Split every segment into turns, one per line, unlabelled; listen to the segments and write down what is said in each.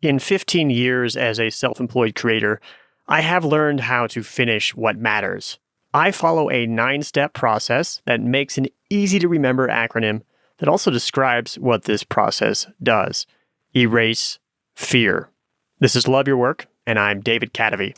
In 15 years as a self-employed creator, I have learned how to finish what matters. I follow a 9-step process that makes an easy-to-remember acronym that also describes what this process does. E.R.A.S.E, F.E.A.R. This is Love Your Work, and I'm David Cadavy.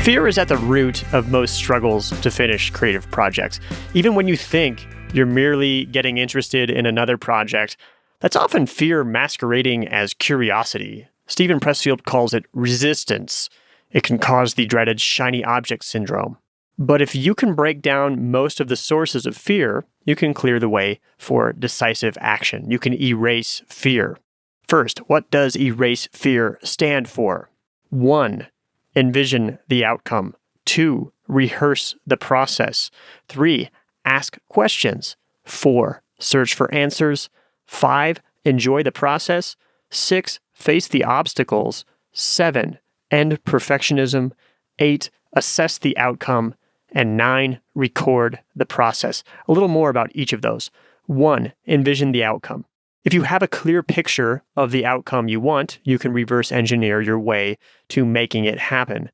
Fear is at the root of most struggles to finish creative projects. Even when you think you're merely getting interested in another project, that's often fear masquerading as curiosity. Steven Pressfield calls it resistance. It can cause the dreaded shiny object syndrome. But if you can break down most of the sources of fear, you can clear the way for decisive action. You can erase fear. First, what does erase fear stand for? 1. Envision the outcome. 2. Rehearse the process. 3. Ask questions. 4. Search for answers. 5. Enjoy the process. 6. Face the obstacles. 7. End perfectionism. 8. Assess the outcome. And 9. Record the process. A little more about each of those. 1. Envision the outcome. If you have a clear picture of the outcome you want, you can reverse engineer your way to making it happen.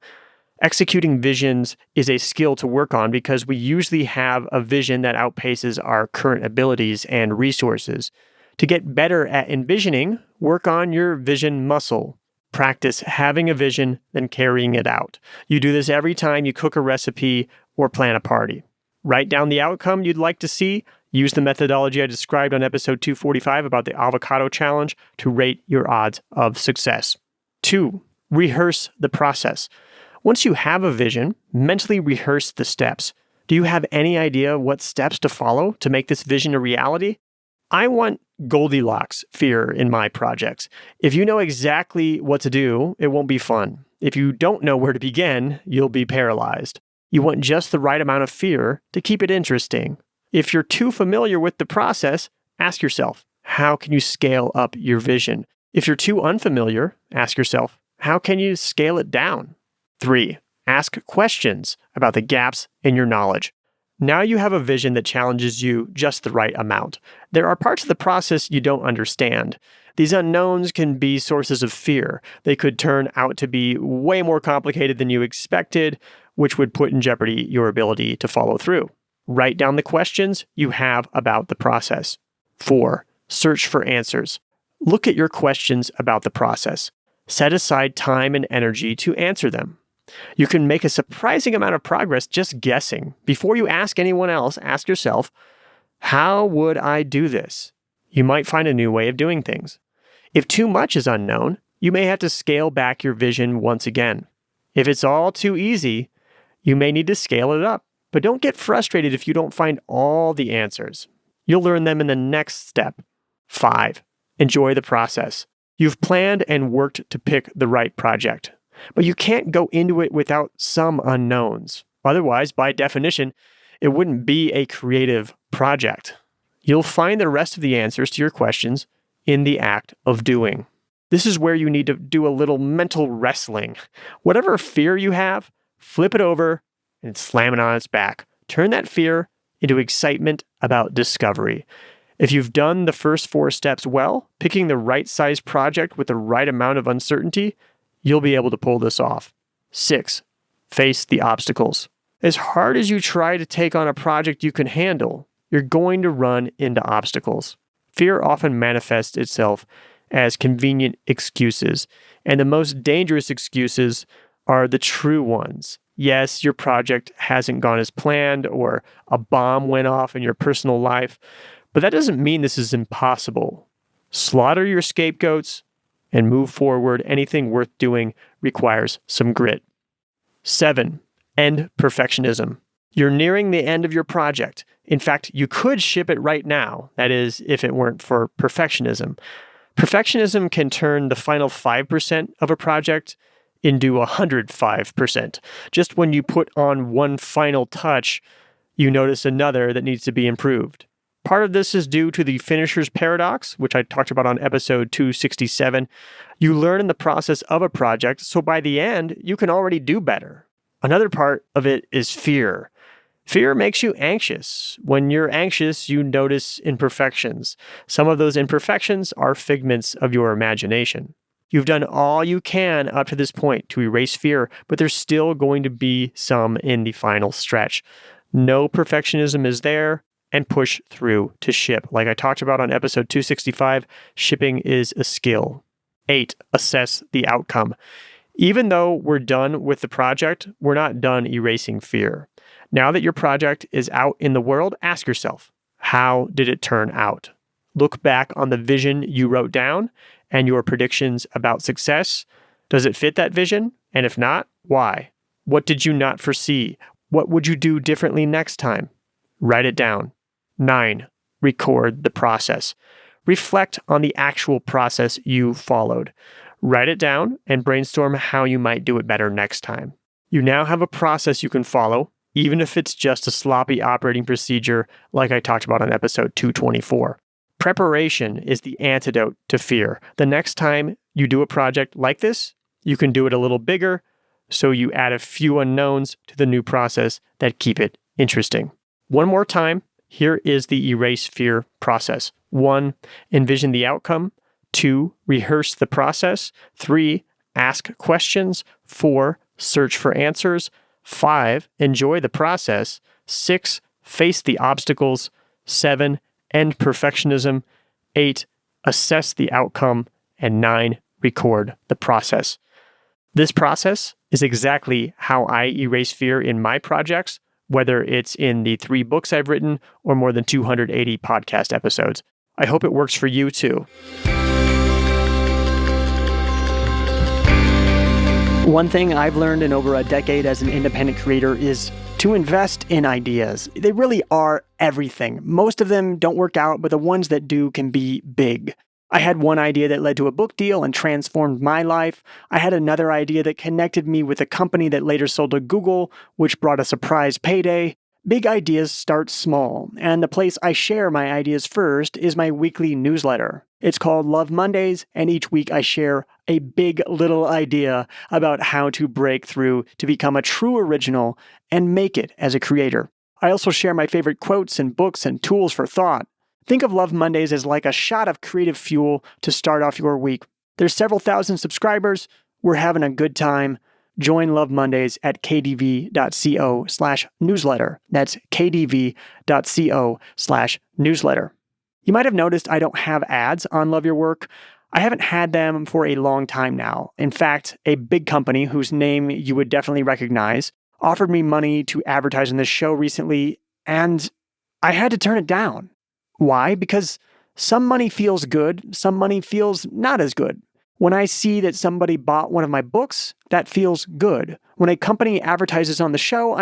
Executing visions is a skill to work on because we usually have a vision that outpaces our current abilities and resources. To get better at envisioning, work on your vision muscle. Practice having a vision, then carrying it out. You do this every time you cook a recipe or plan a party. Write down the outcome you'd like to see. Use the methodology I described on episode 245 about the avocado challenge to rate your odds of success. 2. Rehearse the process. Once you have a vision, mentally rehearse the steps. Do you have any idea what steps to follow to make this vision a reality? I want Goldilocks fear in my projects. If you know exactly what to do, it won't be fun. If you don't know where to begin, you'll be paralyzed. You want just the right amount of fear to keep it interesting. If you're too familiar with the process, ask yourself, how can you scale up your vision? If you're too unfamiliar, ask yourself, how can you scale it down? 3. Ask questions about the gaps in your knowledge. Now you have a vision that challenges you just the right amount. There are parts of the process you don't understand. These unknowns can be sources of fear. They could turn out to be way more complicated than you expected, which would put in jeopardy your ability to follow through. Write down the questions you have about the process. 4. Search for answers. Look at your questions about the process. Set aside time and energy to answer them. You can make a surprising amount of progress just guessing. Before you ask anyone else, ask yourself, how would I do this? You might find a new way of doing things. If too much is unknown, you may have to scale back your vision once again. If it's all too easy, you may need to scale it up. But don't get frustrated if you don't find all the answers. You'll learn them in the next step. 5. Enjoy the process. You've planned and worked to pick the right project, but you can't go into it without some unknowns. Otherwise, by definition, it wouldn't be a creative project. You'll find the rest of the answers to your questions in the act of doing. This is where you need to do a little mental wrestling. Whatever fear you have, flip it over and slam it on its back. Turn that fear into excitement about discovery. If you've done the first 4 steps well, picking the right size project with the right amount of uncertainty, you'll be able to pull this off. 6. Face the obstacles. As hard as you try to take on a project you can handle, you're going to run into obstacles. Fear often manifests itself as convenient excuses, and the most dangerous excuses are the true ones. Yes, your project hasn't gone as planned, or a bomb went off in your personal life, but that doesn't mean this is impossible. Slaughter your scapegoats and move forward. Anything worth doing requires some grit. 7. End perfectionism. You're nearing the end of your project. In fact, you could ship it right now. That is, if it weren't for perfectionism. Perfectionism can turn the final 5% of a project into 105%. Just when you put on one final touch, you notice another that needs to be improved. Part of this is due to the finisher's paradox, which I talked about on episode 267. You learn in the process of a project, so by the end, you can already do better. Another part of it is fear. Fear makes you anxious. When you're anxious, you notice imperfections. Some of those imperfections are figments of your imagination. You've done all you can up to this point to erase fear, but there's still going to be some in the final stretch. No perfectionism is there, and push through to ship. Like I talked about on episode 265, shipping is a skill. 8, assess the outcome. Even though we're done with the project, we're not done erasing fear. Now that your project is out in the world, ask yourself, how did it turn out? Look back on the vision you wrote down and your predictions about success. Does it fit that vision? And if not, why? What did you not foresee? What would you do differently next time? Write it down. 9, record the process. Reflect on the actual process you followed. Write it down and brainstorm how you might do it better next time. You now have a process you can follow, even if it's just a sloppy operating procedure like I talked about on episode 224. Preparation is the antidote to fear. The next time you do a project like this, you can do it a little bigger, so you add a few unknowns to the new process that keep it interesting. One more time, here is the E.R.A.S.E process. 1, envision the outcome. 2, rehearse the process. 3, ask questions. 4, search for answers. 5, enjoy the process. 6, face the obstacles. 7, end perfectionism. 8, assess the outcome. And 9, record the process. This process is exactly how I erase fear in my projects, whether it's in the 3 books I've written or more than 280 podcast episodes. I hope it works for you too.
One thing I've learned in over a decade as an independent creator is to invest in ideas. They really are everything. Most of them don't work out, but the ones that do can be big. I had one idea that led to a book deal and transformed my life. I had another idea that connected me with a company that later sold to Google, which brought a surprise payday. Big ideas start small, and the place I share my ideas first is my weekly newsletter. It's called Love Mondays, and each week I share a big little idea about how to break through to become a true original and make it as a creator. I also share my favorite quotes and books and tools for thought. Think of Love Mondays as like a shot of creative fuel to start off your week. There's several thousand subscribers. We're having a good time. Join Love Mondays at kdv.co/newsletter. That's kdv.co/newsletter. You might have noticed I don't have ads on Love Your Work. I haven't had them for a long time now. In fact, a big company whose name you would definitely recognize offered me money to advertise on this show recently, and I had to turn it down. Why? Because some money feels good, some money feels not as good. When I see that somebody bought one of my books, that feels good. When a company advertises on the show,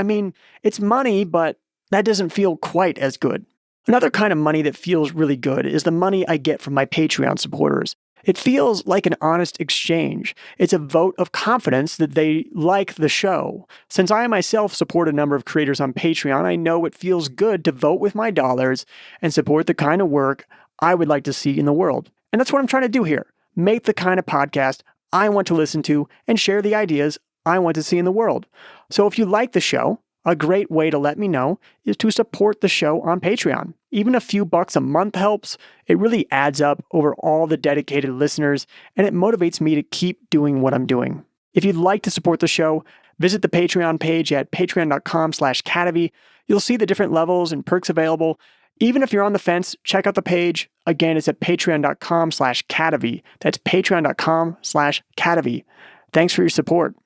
it's money, but that doesn't feel quite as good. Another kind of money that feels really good is the money I get from my Patreon supporters. It feels like an honest exchange. It's a vote of confidence that they like the show. Since I myself support a number of creators on Patreon, I know it feels good to vote with my dollars and support the kind of work I would like to see in the world. And that's what I'm trying to do here. Make the kind of podcast I want to listen to and share the ideas I want to see in the world. So if you like the show, a great way to let me know is to support the show on Patreon. Even a few bucks a month helps. It really adds up over all the dedicated listeners, and it motivates me to keep doing what I'm doing. If you'd like to support the show, visit the Patreon page at patreon.com/Cadavy. You'll see the different levels and perks available. Even if you're on the fence, check out the page. Again, it's at patreon.com/Cadavy. That's patreon.com/Cadavy. Thanks for your support.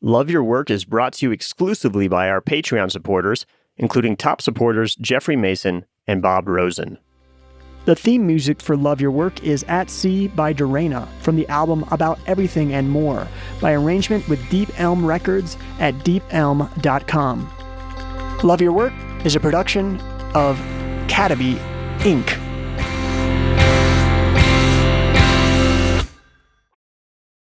Love Your Work is brought to you exclusively by our Patreon supporters, including top supporters Jeffrey Mason and Bob Rosen.
The theme music for Love Your Work is At Sea by Dorena from the album About Everything and More by arrangement with Deep Elm Records at deepelm.com. Love Your Work is a production of Cadavy, Inc.